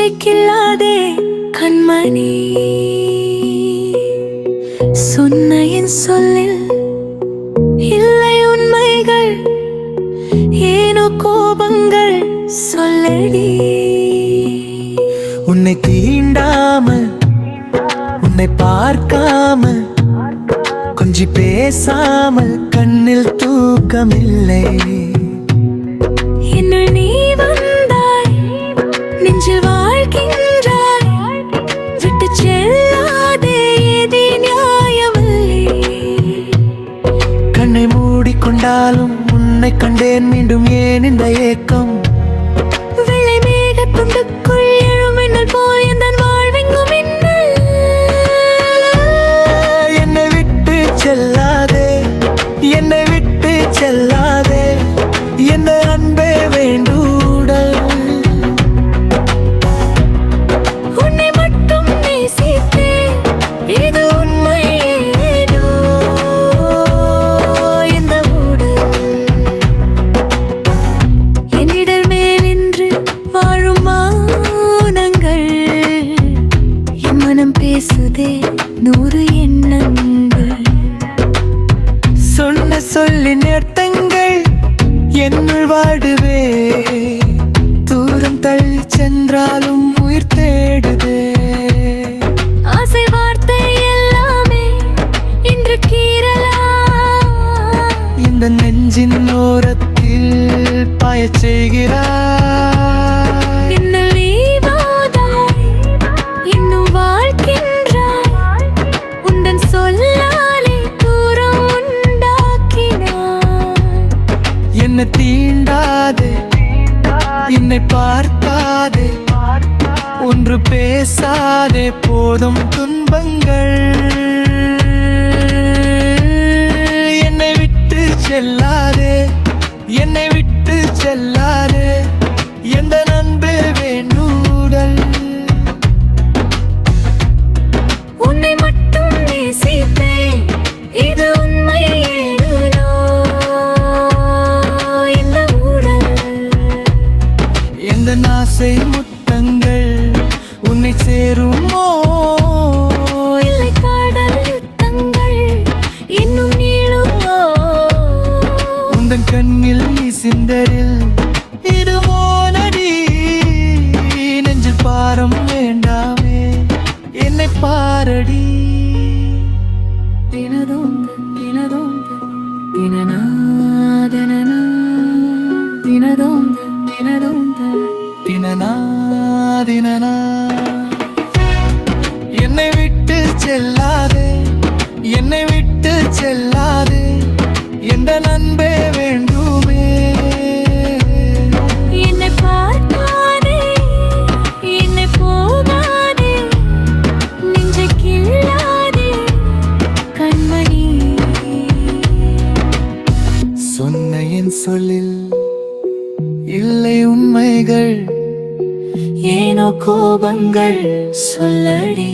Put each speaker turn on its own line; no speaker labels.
நெஞ்சைக்கில்லாதே கண்மணி, சொன்ன என் சொல்லில் இல்லை உண்மைகள், ஏனோ கோபங்கள் சொல்லடி.
உன்னை தீண்டாமல், உன்னை பார்க்காமல், கொஞ்சி பேசாமல் கண்ணில் தூக்கமில்லை.
என்னுள் நீ வந்தாய், நெஞ்சில் வாழ்கின்றாய், விட்டு செல்லாதே எதி நியாயமில்லை.
கண்ணை மூடிக்கொண்டாலும் உன்னை கண்டேன், மீண்டும் ஏன் இந்த ஏக்கம்?
வெள்ளை மேக துண்டுக்குள் எழும் மின்னல் போல் எந்தன் வாழ்வெங்கும் மின்னல்.
என்னை விட்டு செல்லாதே, என்னை விட்டு செல்லாதே, என்ன அன்பே வேண்டூடல்.
உன்னை மட்டும் நேசித்தேன், இது உண்மையேனோ இந்த ஊடல். என்னிடல் மேல் நின்று வாழும் மௌனங்கள், என் மனம் பேசுதே 100 எண்ணங்கள்.
சொன்ன சொல்லின் அர்த்தங்கள் என்னுள் வாடுவே, தூரம் தள்ளி சென்றாலும் உயிர் தேடுதே.
ஆசை வார்த்தை எல்லாமே இன்று கீறலா,
இந்த நெஞ்சின் ஓரத்தில் பாயச் செய்கிறாய்.
என்னில் நீ வாதாய், இன்னும் வாழ்கின்றாய், உந்தன் சொல்லாலே தூரம் உண்டாக்கினாய்.
என்னை தீண்டாதே, என்னை பார்க்காதே, ஒன்று பேசாதே, போதும் துன்பங்கள். என்னை விட்டு செல்லாதே, என்னை விட்டு செல்லாதே, எந்த நண்பே வேண்டூடல்.
உன்னை மட்டும் நேசித்தேன், இது உண்மையேனோ இந்த ஊடல்.
எந்த ஆசை முத்தங்கள் உன்னை சேருமோ?
இல்லை காதல் யுத்தங்கள் இன்னும் நீளுமோ?
உந்தன் கண்ணில் நீ சிந்தரில் இதுவோ நடி, நெஞ்சில் பாரம் வேண்டாமே, என்னை பாரடி.
தினதோந்த தினதோந்த தினனா தினனா, தினதோந்த தினதோந்த
தினனா தினனா. என்னை விட்டு செல்லாதே, என்னை விட்டு செல்லாதே, எந்த நண்பே வேண்டுமே.
என்னை பார்க்காதே, என்னை போகாதே, நெஞ்சை கிள்ளாதே கண்மணி.
சொன்ன என் சொல்லில் இல்லை உண்மைகள்,
ஏனோ கோபங்கள் சொல்லடி.